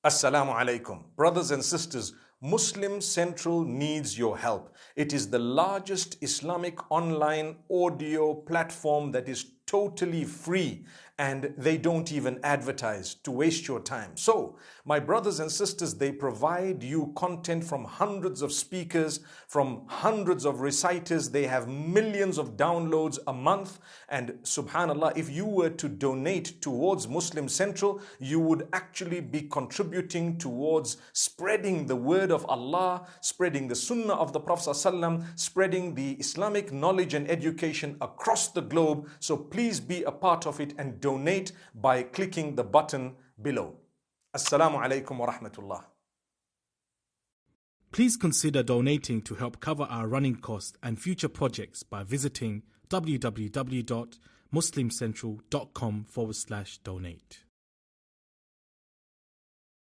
Assalamu alaikum. Brothers and sisters, Muslim Central needs your help. It is the largest Islamic online audio platform that is totally free, and they don't even advertise to waste your time. So, my brothers and sisters, they provide you content from hundreds of speakers, from hundreds of reciters. They have millions of downloads a month. And subhanallah, if you were to donate towards Muslim Central, you would actually be contributing towards spreading the word of Allah, spreading the sunnah of the Prophet ﷺ, spreading the Islamic knowledge and education across the globe. So please be a part of it and donate by clicking the button below. Assalamu alaikum wa rahmatullah. Please consider donating to help cover our running costs and future projects by visiting www.muslimcentral.com/donate.